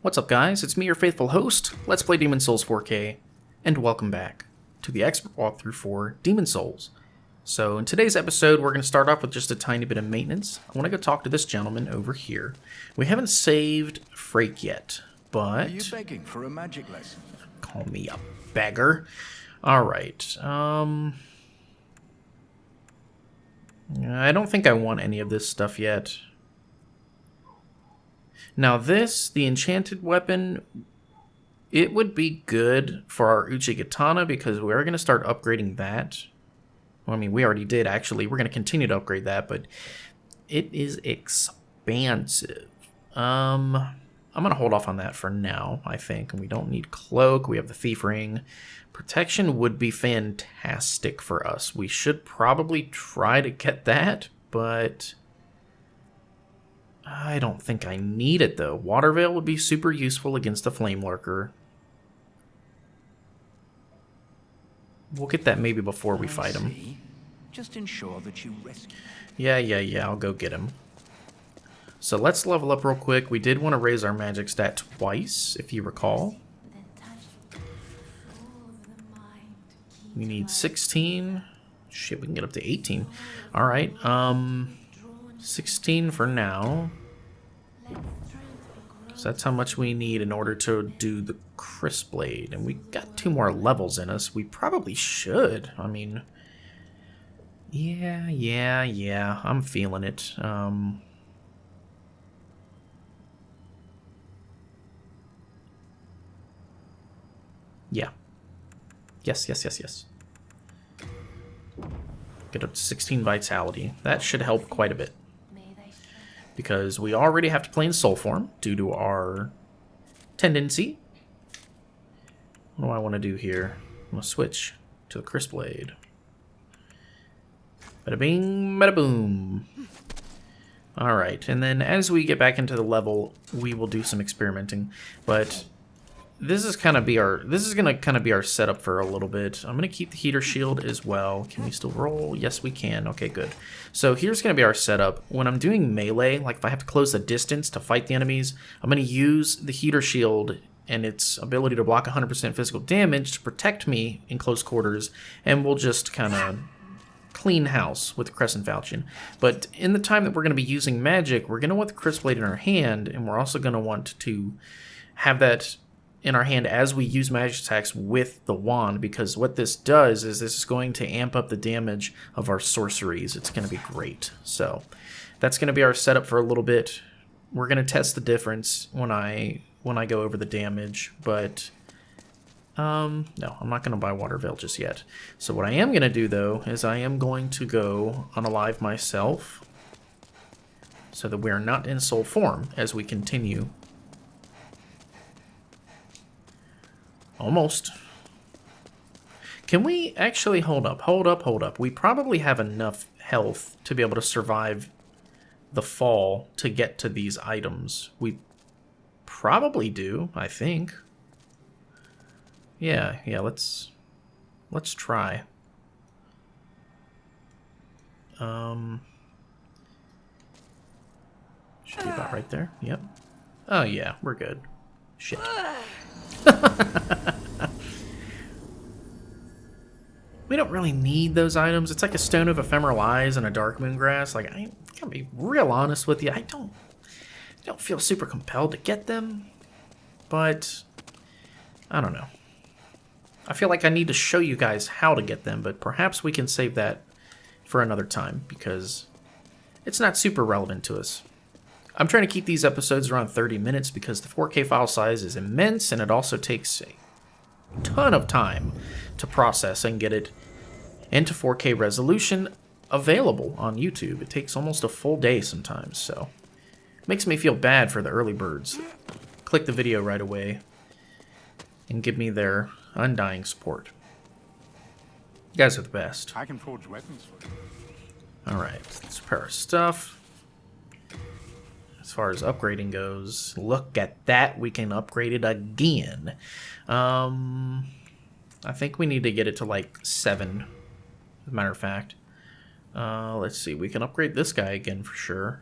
What's up guys, it's me your faithful host, Let's Play Demon's Souls 4K, and welcome back to the expert walkthrough for Demon's Souls. So in today's episode we're going to start off with just a tiny bit of maintenance. I want to go talk to this gentleman over here. We haven't saved Frake yet, but... Are you begging for a magic lesson? Call me a beggar. Alright, I don't think I want any of this stuff yet. Now this, the enchanted weapon, it would be good for our Uchigatana because we're going to start upgrading that. Well, I mean, we already did actually. We're going to continue to upgrade that, but it is expansive. I'm going to hold off on that for now, I think. And we don't need Cloak. We have the Thief Ring. Protection would be fantastic for us. We should probably try to get that, but... I don't think I need it, though. Water Veil would be super useful against the Flamelurker. We'll get that maybe before we fight him. Just ensure that you rescue. Yeah, I'll go get him. So let's level up real quick. We did want to raise our magic stat twice, if you recall. We need 16. Shit, we can get up to 18. Alright, 16 for now. So that's how much we need in order to do the Crisp Blade. And we got 2 more levels in us. We probably should. I mean... Yeah. I'm feeling it. Yeah. Yes. Get up to 16 vitality. That should help quite a bit. Because we already have to play in soul form due to our tendency. What do I want to do here? I'm going to switch to the Crisp Blade. Bada bing, bada boom. Alright, and then as we get back into the level, we will do some experimenting. But this is gonna be our setup for a little bit. I'm gonna keep the heater shield as well. Can we still roll? Yes, we can. Okay, good. So here's gonna be our setup. When I'm doing melee, like if I have to close the distance to fight the enemies, I'm gonna use the heater shield and its ability to block 100% physical damage to protect me in close quarters, and we'll just kind of clean house with the Crescent Falchion. But in the time that we're gonna be using magic, we're gonna want the Crisp Blade in our hand, and we're also gonna want to have that in our hand as we use magic attacks with the wand, because what this does is this is going to amp up the damage of our sorceries. It's going to be great. So that's going to be our setup for a little bit. We're going to test the difference when I go over the damage, but no, I'm not going to buy Water Veil just yet. So what I am going to do though is I am going to go unalive myself so that we're not in soul form as we continue. Almost. Can we actually hold up? We probably have enough health to be able to survive the fall to get to these items. We probably do, I think. Yeah, let's try. Should be about right there. Yep. Oh yeah, we're good. Shit. We don't really need those items. It's like a Stone of Ephemeral Eyes and a Dark Moongrass. Like, I gotta be real honest with you. I don't feel super compelled to get them, but I don't know. I feel like I need to show you guys how to get them, but perhaps we can save that for another time because it's not super relevant to us. I'm trying to keep these episodes around 30 minutes because the 4K file size is immense, and it also takes a ton of time to process and get it into 4K resolution available on YouTube. It takes almost a full day sometimes, so it makes me feel bad for the early birds. Click the video right away and give me their undying support. You guys are the best. I can forge weapons for you. Alright, let's repair our stuff. As far as upgrading goes, look at that. We can upgrade it again. I think we need to get it to like 7, as a matter of fact. Let's see. We can upgrade this guy again for sure.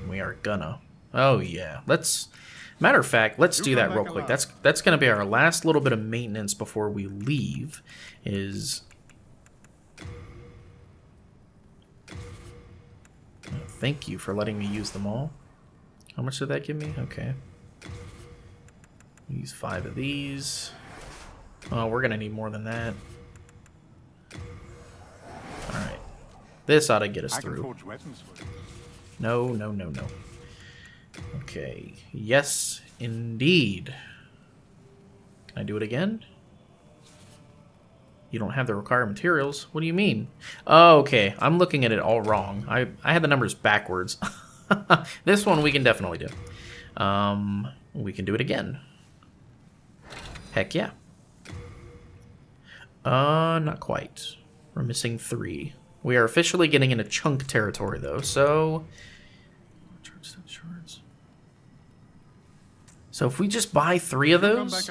We are gonna. Oh, yeah. Let's Matter of fact, let's do that real quick. That's going to be our last little bit of maintenance before we leave. Thank you for letting me use them all. How much did that give me? Okay. Use 5 of these. Oh, we're going to need more than that. Alright. This ought to get us through. No, no, no, no. Okay. Yes, indeed. Can I do it again? You don't have the required materials. What do you mean? Oh, okay. I'm looking at it all wrong. I had the numbers backwards. This one we can definitely do. We can do it again. Heck yeah. Not quite. We're missing 3. We are officially getting into chunk territory, though, so... So if we just buy 3 of those,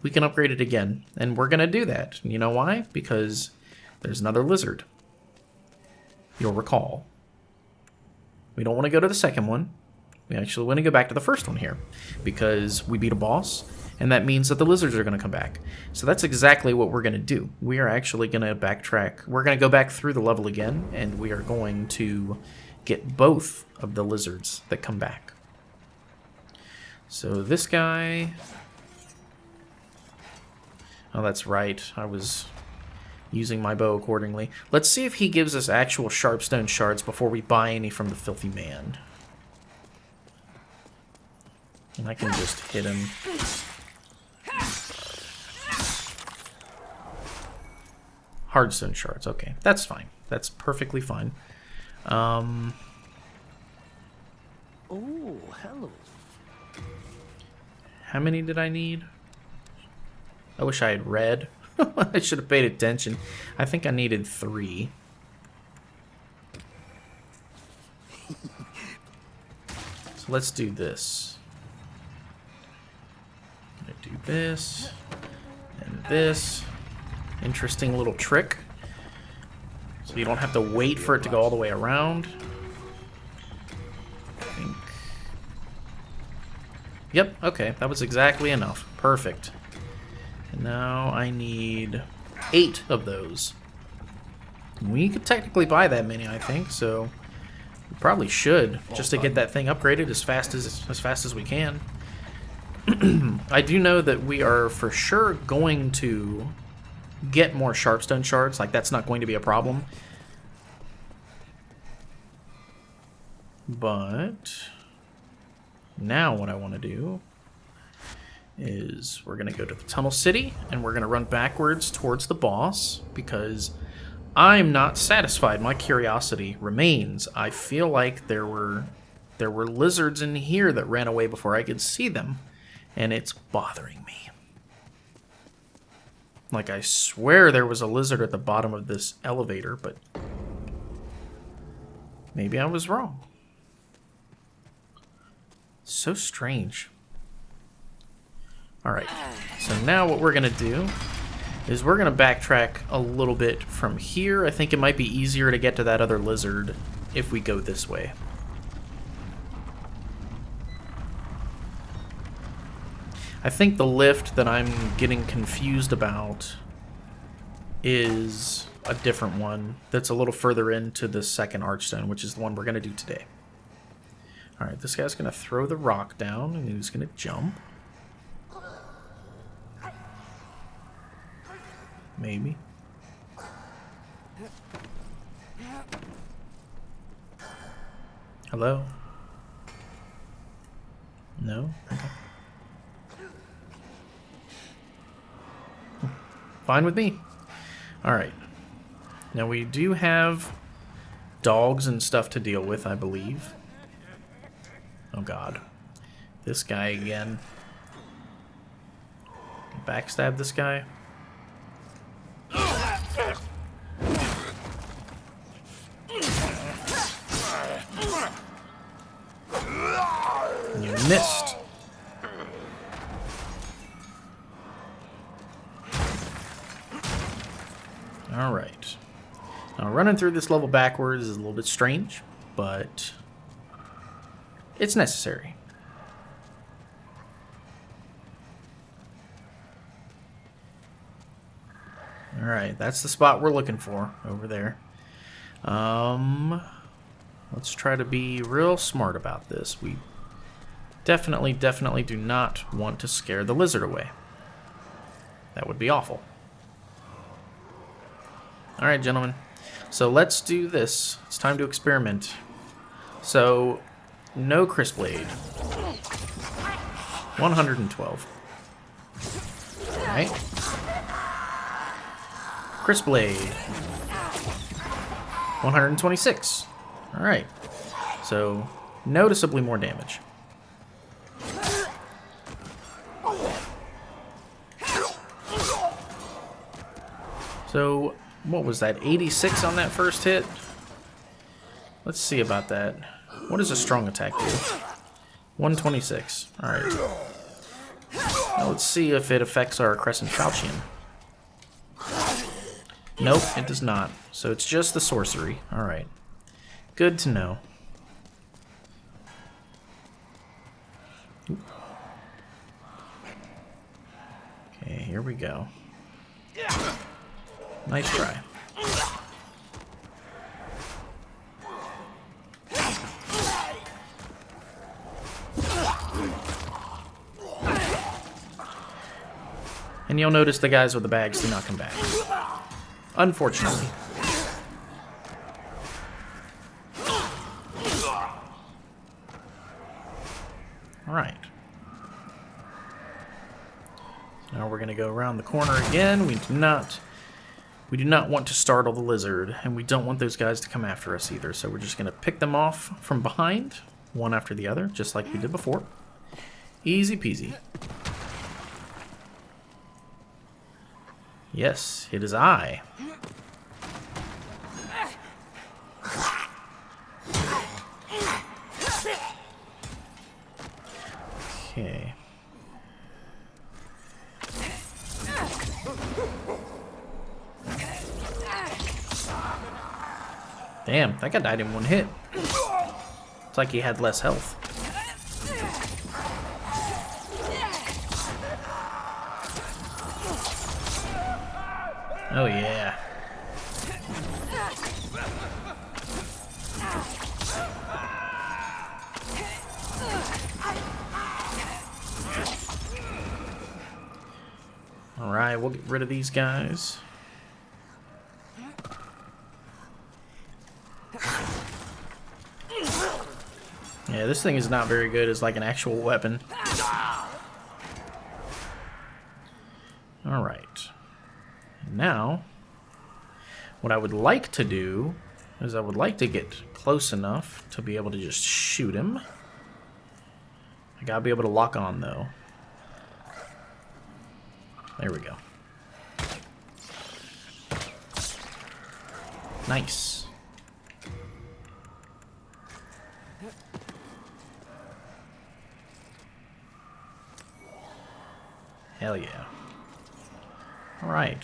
we can upgrade it again. And we're going to do that. You know why? Because there's another lizard. You'll recall. We don't want to go to the second one. We actually want to go back to the first one here. Because we beat a boss, and that means that the lizards are going to come back. So that's exactly what we're going to do. We are actually going to backtrack. We're going to go back through the level again, and we are going to get both of the lizards that come back. So this guy... Oh, that's right. I was using my bow accordingly. Let's see if he gives us actual sharpstone shards before we buy any from the filthy man. And I can just hit him. Hardstone shards. Okay, that's fine. That's perfectly fine. Oh, hello. How many did I need? I wish I had read. I should have paid attention. I think I needed 3. So let's do this. I'm gonna do this and this. Interesting little trick. So you don't have to wait for it to go all the way around. I think. Yep, okay, that was exactly enough. Perfect. And now I need 8 of those. We could technically buy that many, I think, so we probably should, just to get that thing upgraded as fast as we can. I do know that we are for sure going to get more sharpstone shards. Like, that's not going to be a problem. But now what I want to do is we're going to go to the Tunnel City, and we're going to run backwards towards the boss, because I'm not satisfied. My curiosity remains. I feel like there were lizards in here that ran away before I could see them, and it's bothering me. Like, I swear there was a lizard at the bottom of this elevator, but maybe I was wrong. So strange. Alright, so now what we're going to do is we're going to backtrack a little bit from here. I think it might be easier to get to that other lizard if we go this way. I think the lift that I'm getting confused about is a different one that's a little further into the second archstone, which is the one we're going to do today. Alright, this guy's going to throw the rock down, and he's going to jump. Maybe. Hello? No? Okay. Fine with me. Alright. Now we do have dogs and stuff to deal with, I believe. Oh god. This guy again. Backstab this guy. You missed. Alright. Now running through this level backwards is a little bit strange, but it's necessary. Alright, that's the spot we're looking for over there. Let's try to be real smart about this. We definitely do not want to scare the lizard away. That would be awful. Alright, gentlemen. So let's do this. It's time to experiment. So, no Crisp Blade. 112. Alright. Crisp Blade. 126. Alright. So, noticeably more damage. So, what was that? 86 on that first hit? Let's see about that. What does a strong attack do? 126. Alright. Now let's see if it affects our Crescent Falchion. Nope, it does not. So it's just the sorcery. Alright. Good to know. Okay, here we go. Nice try. And you'll notice the guys with the bags do not come back. Unfortunately. Alright. Now we're going to go around the corner again. We do not want to startle the lizard, and we don't want those guys to come after us either. So we're just going to pick them off from behind, one after the other, just like we did before. Easy peasy. Yes, it is I. Okay. Damn, that guy died in one hit. It's like he had less health. Oh yeah. Alright, we'll get rid of these guys. Yeah, this thing is not very good as like an actual weapon. Alright. Now, what I would like to do is I would like to get close enough to be able to just shoot him. I gotta be able to lock on though. There we go. Nice. Hell yeah. Alright.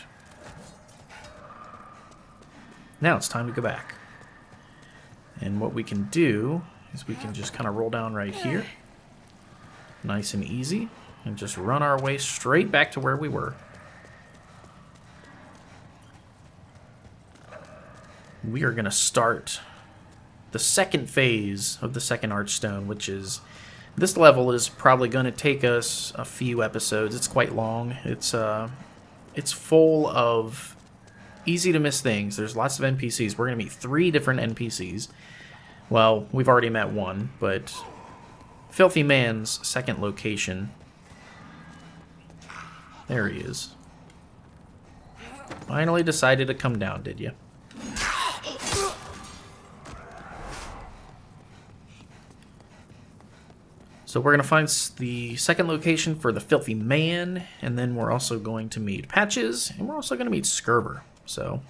Now it's time to go back. And what we can do is we can just kind of roll down right here. Nice and easy. And just run our way straight back to where we were. We are going to start the second phase of the second archstone, which is... This level is probably going to take us a few episodes. It's quite long. It's full of easy to miss things. There's lots of NPCs. We're going to meet 3 different NPCs. Well, we've already met one, but Filthy Man's second location. There he is. Finally decided to come down, did you? So we're going to find the second location for the Filthy Man, and then we're also going to meet Patches, and we're also going to meet Scurver. So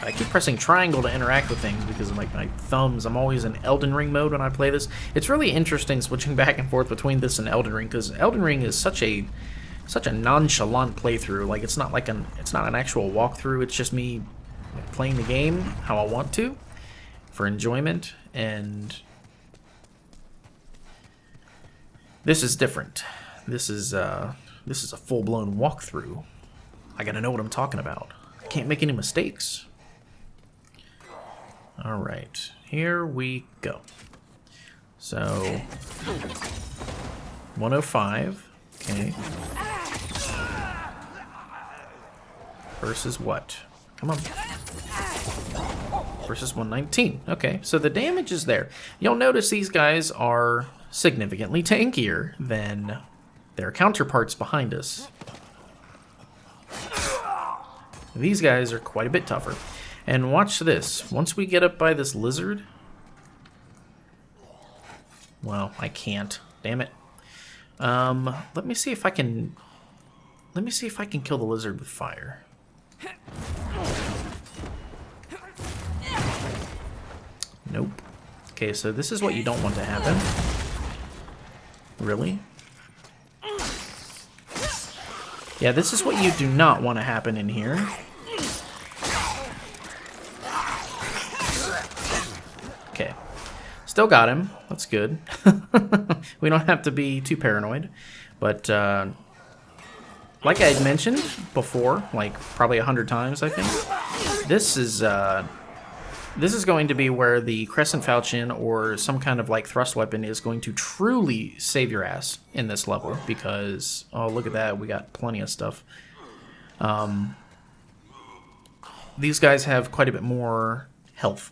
I keep pressing triangle to interact with things because of like my thumbs. I'm always in Elden Ring mode when I play this. It's really interesting switching back and forth between this and Elden Ring because Elden Ring is such a nonchalant playthrough. Like it's not an actual walkthrough. It's just me playing the game how I want to for enjoyment, and this is different. This is a full-blown walkthrough I gotta know what I'm talking about. I can't make any mistakes. Alright, here we go. So, 105, okay. Versus what? Come on. Versus 119. Okay, so the damage is there. You'll notice these guys are significantly tankier than their counterparts behind us. These guys are quite a bit tougher. And watch this. Once we get up by this lizard... Well, I can't. Damn it. Let me see if I can... Let me see if I can kill the lizard with fire. Nope. Okay, so this is what you don't want to happen. Really? Yeah, this is what you do not want to happen in here. Okay. Still got him. That's good. We don't have to be too paranoid. But, like I had mentioned before, like probably 100 times, I think, this is going to be where the Crescent Falchion or some kind of like thrust weapon is going to truly save your ass in this level, because, oh, look at that, we got plenty of stuff. These guys have quite a bit more health.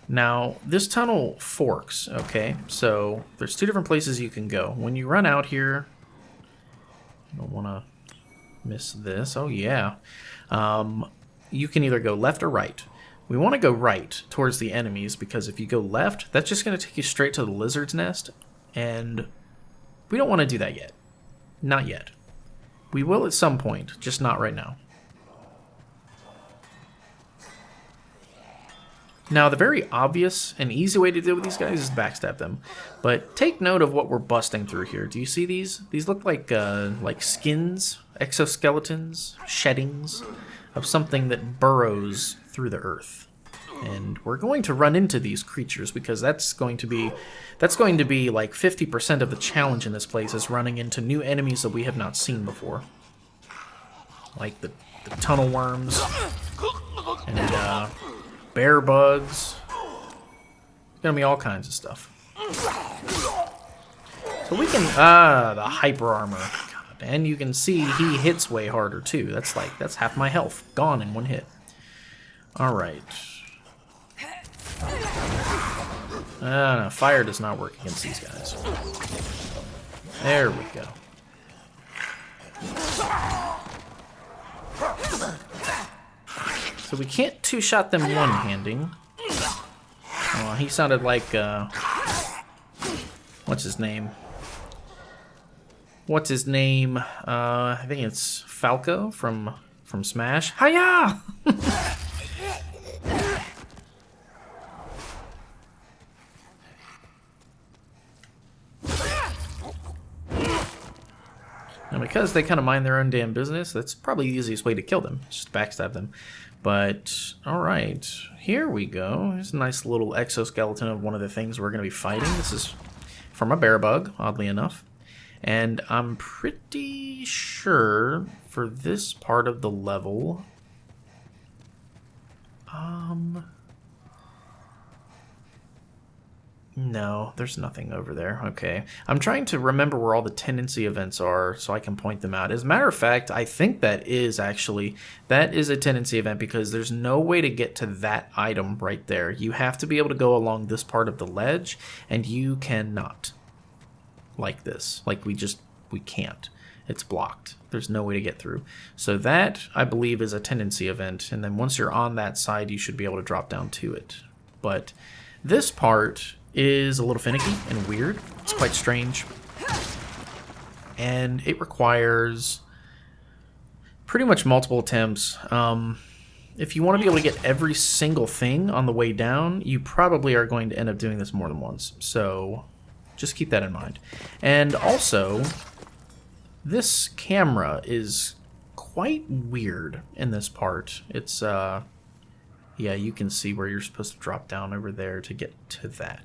Now, this tunnel forks, okay? So, there's two different places you can go. When you run out here, I don't want to miss this. Oh, yeah. You can either go left or right. We want to go right towards the enemies, because if you go left, that's just going to take you straight to the lizard's nest, and we don't want to do that yet. Not yet. We will at some point, just not right now. Now, the very obvious and easy way to deal with these guys is backstab them, but take note of what we're busting through here. Do you see these? These look like skins, exoskeletons, sheddings of something that burrows through the earth. And we're going to run into these creatures, because that's going to be like 50% of the challenge in this place, is running into new enemies that we have not seen before. Like the tunnel worms and bear bugs. It's gonna be all kinds of stuff. So we can the hyper armor. God, and you can see he hits way harder too. That's half my health gone in one hit. Alright. No, fire does not work against these guys. There we go. So we can't two-shot them one-handing. Oh, he sounded like, what's his name? What's his name? I think it's Falco from Smash. Hiya! Now, because they kind of mind their own damn business, that's probably the easiest way to kill them. Just backstab them. But, alright, here we go. Here's a nice little exoskeleton of one of the things we're going to be fighting. This is from a bear bug, oddly enough. And I'm pretty sure for this part of the level... No, there's nothing over there. Okay. I'm trying to remember where all the tendency events are so I can point them out. As a matter of fact, I think that is a tendency event, because there's no way to get to that item right there. You have to be able to go along this part of the ledge, and you cannot. Like this. Like we can't. It's blocked. There's no way to get through. So that, I believe, is a tendency event, and then once you're on that side, you should be able to drop down to it. But this part is a little finicky and weird. It's quite strange. And it requires pretty much multiple attempts. If you want to be able to get every single thing on the way down, you probably are going to end up doing this more than once. So just keep that in mind. And also, this camera is quite weird in this part. It's, yeah, you can see where you're supposed to drop down over there to get to that.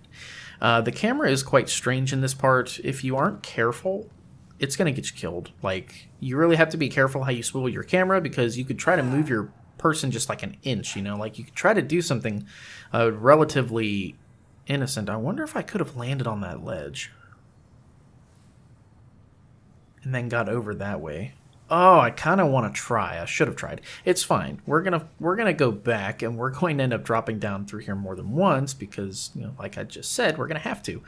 The camera is quite strange in this part. If you aren't careful, it's going to get you killed. Like, you really have to be careful how you swivel your camera, because you could try to move your person just like an inch, you know? Like, you could try to do something relatively innocent. I wonder if I could have landed on that ledge and then got over that way. Oh, I kind of want to try. I should have tried. It's fine. We're gonna go back, and we're going to end up dropping down through here more than once because, you know, like I just said, we're gonna have to.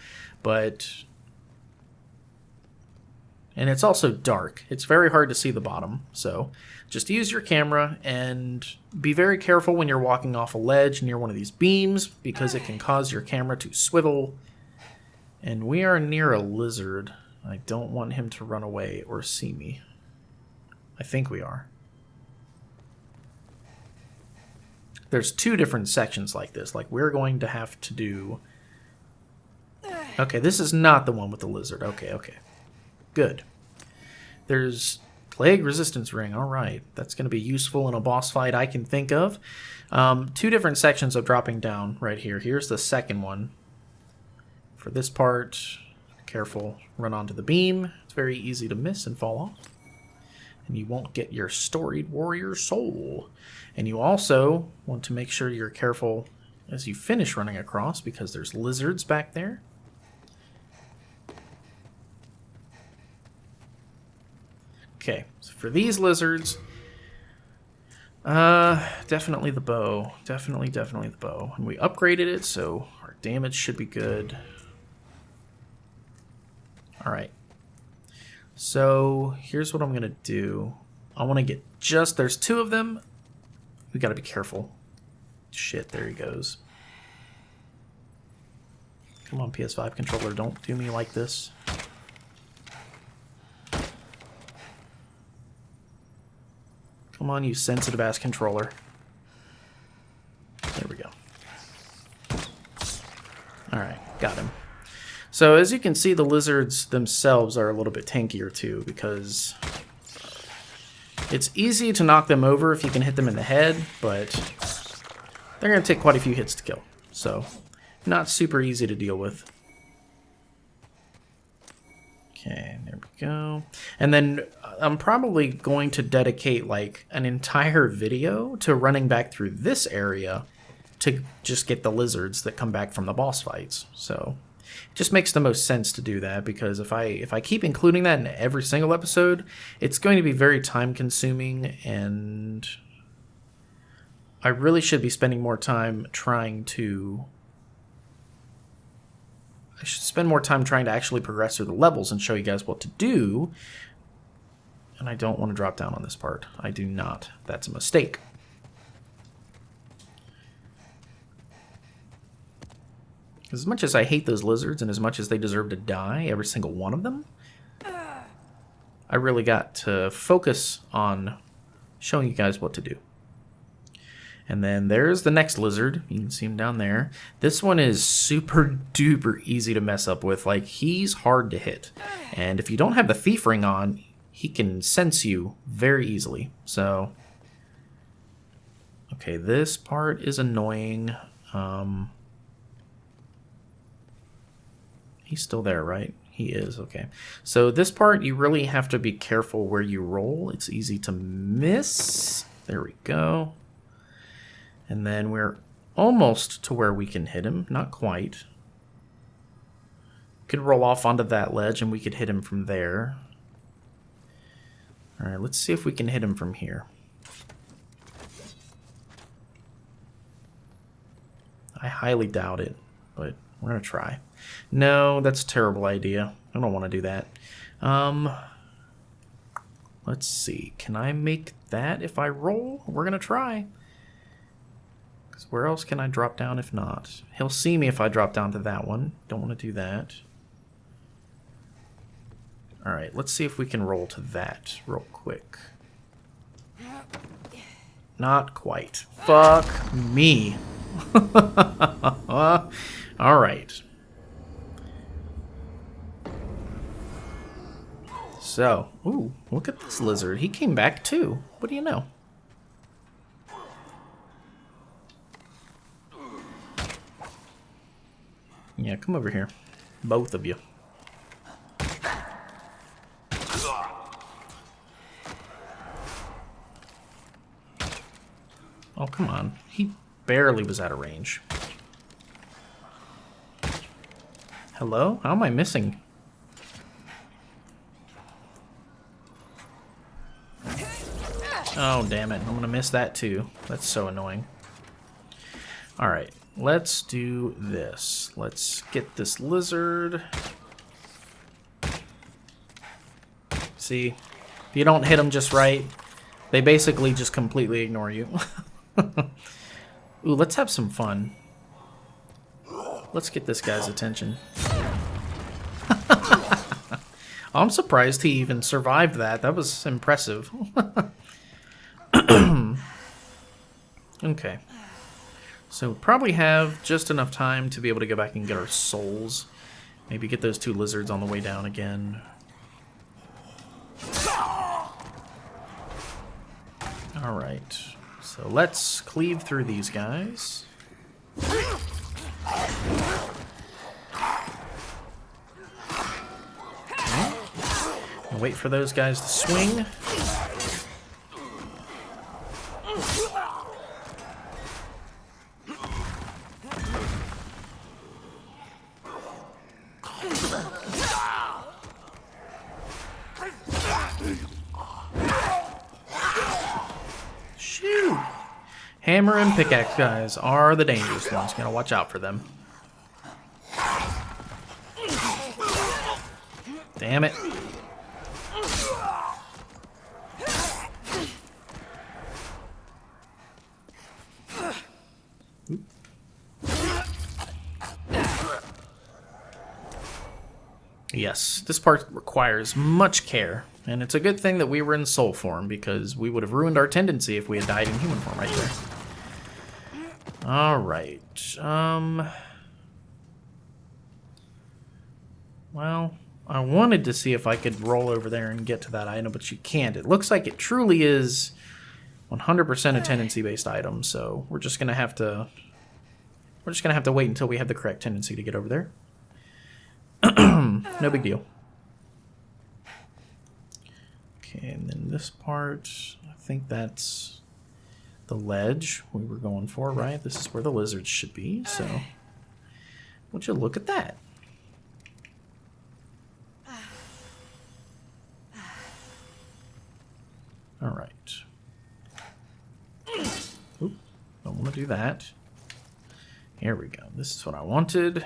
And it's also dark. It's very hard to see the bottom. So just use your camera and be very careful when you're walking off a ledge near one of these beams, because it can cause your camera to swivel. And we are near a lizard. I don't want him to run away or see me. I think we are. There's two different sections like this. Like, we're going to have to do... Okay, this is not the one with the lizard. Okay. Good. There's plague resistance ring. All right. That's going to be useful in a boss fight I can think of. Two different sections of dropping down right here. Here's the second one. For this part, careful. Run onto the beam. It's very easy to miss and fall off. And you won't get your storied warrior soul. And you also want to make sure you're careful as you finish running across, because there's lizards back there. Okay, so for these lizards, definitely the bow. Definitely the bow. And we upgraded it, so our damage should be good. Alright. So here's what I'm going to do. I want to get just... There's two of them. We got to be careful. Shit, there he goes. Come on, PS5 controller. Don't do me like this. Come on, you sensitive-ass controller. There we go. Alright, got him. So as you can see, the lizards themselves are a little bit tankier too, because it's easy to knock them over if you can hit them in the head, but they're going to take quite a few hits to kill. So not super easy to deal with. Okay, there we go. And then I'm probably going to dedicate like an entire video to running back through this area to just get the lizards that come back from the boss fights. So it just makes the most sense to do that, because if I keep including that in every single episode, it's going to be very time consuming, and I really should be spending more time trying to... I should spend more time trying to actually progress through the levels and show you guys what to do. And I don't want to drop down on this part. I do not. That's a mistake. As much as I hate those lizards, and as much as they deserve to die, every single one of them, I really got to focus on showing you guys what to do. And then there's the next lizard. You can see him down there. This one is super duper easy to mess up with. Like, he's hard to hit. And if you don't have the thief ring on, he can sense you very easily. So, okay, this part is annoying. He's still there, right? He is, okay. So this part, you really have to be careful where you roll. It's easy to miss. There we go. And then we're almost to where we can hit him. Not quite. Could roll off onto that ledge and we could hit him from there. Alright, let's see if we can hit him from here. I highly doubt it, but we're going to try. No, that's a terrible idea. I don't want to do that. Let's see. Can I make that if I roll? We're going to try. Because where else can I drop down if not? He'll see me if I drop down to that one. Don't want to do that. Alright, let's see if we can roll to that real quick. Not quite. Fuck me. Alright. So, ooh, look at this lizard. He came back too. What do you know? Yeah, come over here. Both of you. Oh, come on. He barely was out of range. Hello? How am I missing? Oh, damn it. I'm gonna miss that too. That's so annoying. Alright, let's do this. Let's get this lizard. See? If you don't hit them just right, they basically just completely ignore you. Ooh, let's have some fun. Let's get this guy's attention. I'm surprised he even survived that. That was impressive. Okay. So we probably have just enough time to be able to go back and get our souls. Maybe get those 2 lizards on the way down again. Alright. So let's cleave through these guys. And wait for those guys to swing. Shoot! Hammer and pickaxe guys are the dangerous ones. Gotta watch out for them. Damn it. Yes, this part requires much care, and it's a good thing that we were in soul form, because we would have ruined our tendency if we had died in human form right there. Alright, well, I wanted to see if I could roll over there and get to that item, but you can't. It looks like it truly is 100% a tendency-based item, so we're just gonna have to wait until we have the correct tendency to get over there. No big deal. Okay, and then this part, I think that's the ledge we were going for, right? This is where the lizards should be, so would you look at that? All right. Oop, don't want to do that. Here we go. This is what I wanted.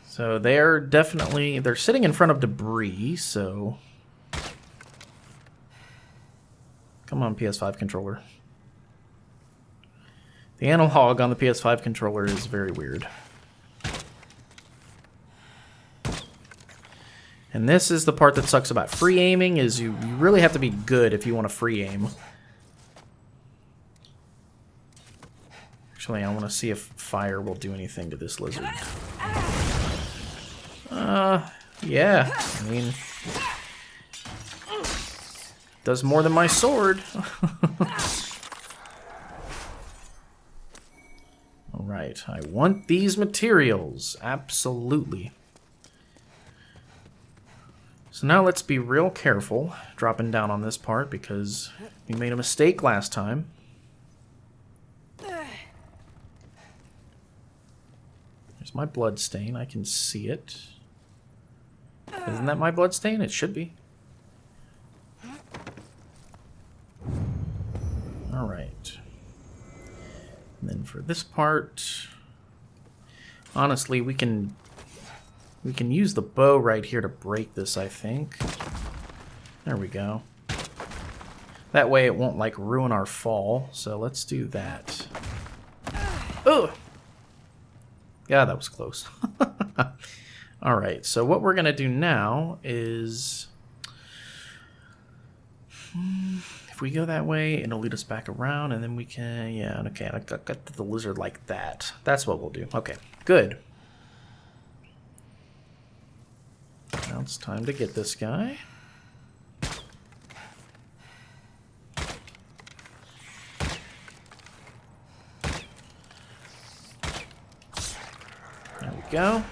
So they're sitting in front of debris, so come on, PS5 controller. The analog on the PS5 controller is very weird. And this is the part that sucks about free aiming, is you really have to be good if you want to free aim. Actually, I want to see if fire will do anything to this lizard. Yeah, I mean, does more than my sword. Alright, I want these materials, absolutely. So now let's be real careful dropping down on this part, because we made a mistake last time. There's my blood stain, I can see it. Isn't that my blood stain? It should be. Alright. And then for this part, honestly, we can use the bow right here to break this, I think. There we go. That way it won't, like, ruin our fall. So let's do that. Ugh! Yeah, that was close. Alright, so what we're going to do now is... if we go that way, it'll lead us back around, and then we can... yeah, okay, I got the lizard like that. That's what we'll do. Okay, good. Now it's time to get this guy. There we go.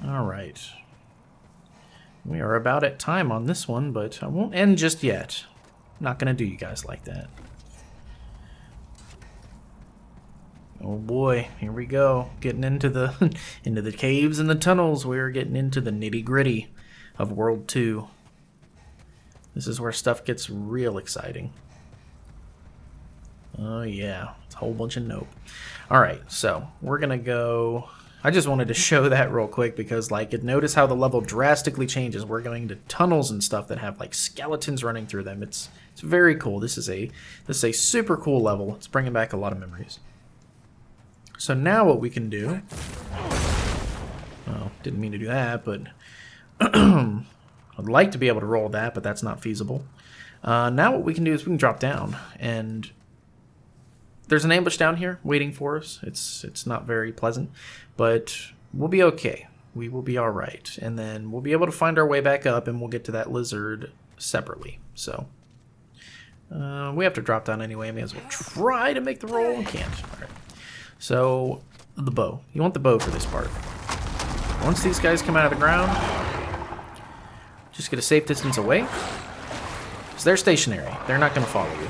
All right. We are about at time on this one, but I won't end just yet. Not gonna do you guys like that. Oh boy, here we go. Getting into the into the caves and the tunnels. We're getting into the nitty-gritty of World 2. This is where stuff gets real exciting. Oh yeah, it's a whole bunch of nope. Alright, so we're gonna go... I just wanted to show that real quick because, like, notice how the level drastically changes. We're going to tunnels and stuff that have, like, skeletons running through them. It's very cool. This is a super cool level. It's bringing back a lot of memories. So now what we can do... Oh, didn't mean to do that, but... I'd like to be able to roll that, but that's not feasible. Now what we can do is we can drop down, and... There's an ambush down here waiting for us. It's not very pleasant, but we'll be okay. We will be all right, and then we'll be able to find our way back up, and we'll get to that lizard separately. So we have to drop down anyway. I may as well try to make the roll. We can't. All right. So the bow. You want the bow for this part. Once these guys come out of the ground, just get a safe distance away, because they're stationary. They're not going to follow you.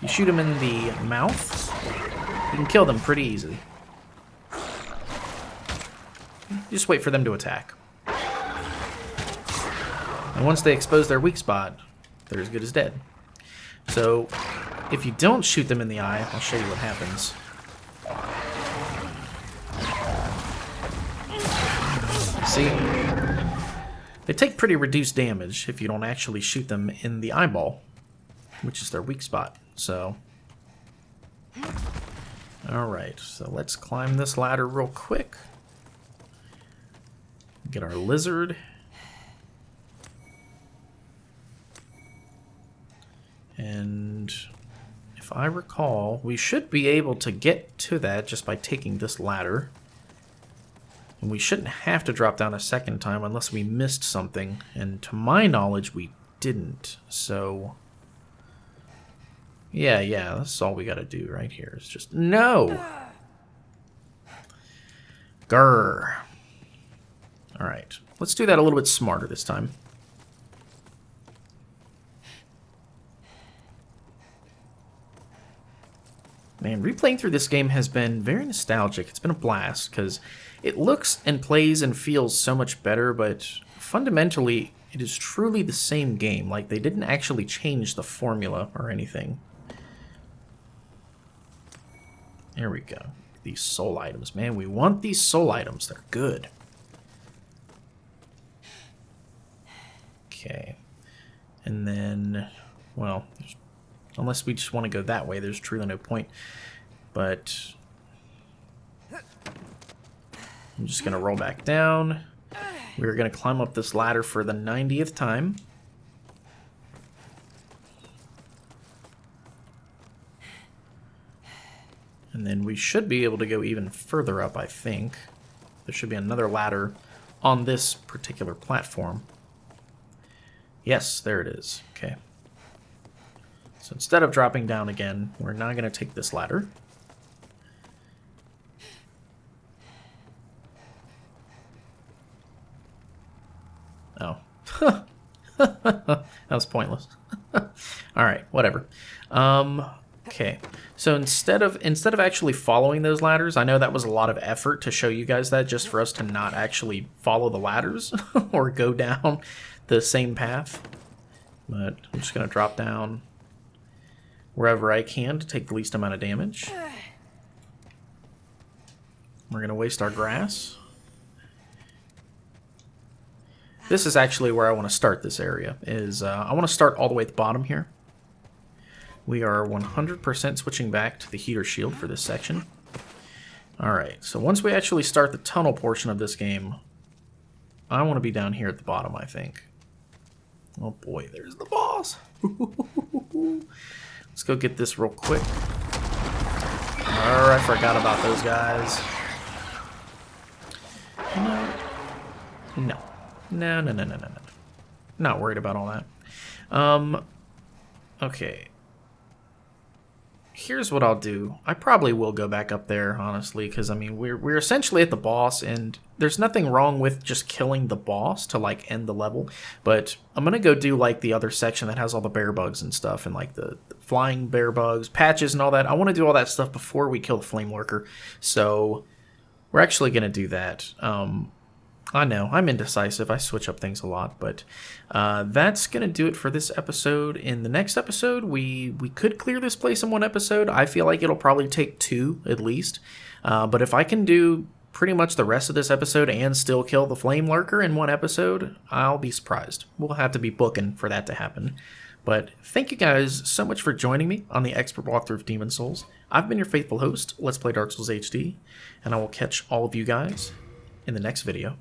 You shoot them in the mouth, you can kill them pretty easily. Just wait for them to attack. And once they expose their weak spot, they're as good as dead. So, if you don't shoot them in the eye, I'll show you what happens. See? They take pretty reduced damage if you don't actually shoot them in the eyeball, which is their weak spot. So, alright, so let's climb this ladder real quick. Get our lizard. And if I recall, we should be able to get to that just by taking this ladder. And we shouldn't have to drop down a second time unless we missed something. And to my knowledge, we didn't. So... Yeah, that's all we gotta do right here. It's just... No! Grrr. Alright. Let's do that a little bit smarter this time. Man, replaying through this game has been very nostalgic. It's been a blast, because it looks and plays and feels so much better, but fundamentally, it is truly the same game. Like, they didn't actually change the formula or anything. There we go. These soul items. Man, we want these soul items. They're good. Okay. And then, well, unless we just want to go that way, there's truly no point. But I'm just going to roll back down. We're going to climb up this ladder for the 90th time. And then we should be able to go even further up, I think. There should be another ladder on this particular platform. Yes, there it is. Okay. So instead of dropping down again, we're now going to take this ladder. Oh. That was pointless. Alright, whatever. Okay, so instead of actually following those ladders, I know that was a lot of effort to show you guys that, just for us to not actually follow the ladders or go down the same path. But I'm just going to drop down wherever I can to take the least amount of damage. We're going to waste our grass. This is actually where I want to start this area. I want to start all the way at the bottom here. We are 100% switching back to the heater shield for this section. Alright, so once we actually start the tunnel portion of this game, I want to be down here at the bottom, I think. Oh boy, there's the boss! Let's go get this real quick. I forgot about those guys. No. Not worried about all that. Okay. here's what I'll do. I probably will go back up there, honestly, because I mean we're essentially at the boss, and there's nothing wrong with just killing the boss to like end the level. But I'm gonna go do like the other section that has all the bear bugs and stuff, and like the flying bear bugs, patches, and all that. I want to do all that stuff before we kill the Flamelurker. So we're actually gonna do that. I know, I'm indecisive. I switch up things a lot, but that's going to do it for this episode. In the next episode, we could clear this place in one episode. I feel like it'll probably take 2 at least. But if I can do pretty much the rest of this episode and still kill the Flamelurker in one episode, I'll be surprised. We'll have to be booking for that to happen. But thank you guys so much for joining me on the Expert Walkthrough of Demon Souls. I've been your faithful host, Let's Play Dark Souls HD, and I will catch all of you guys in the next video.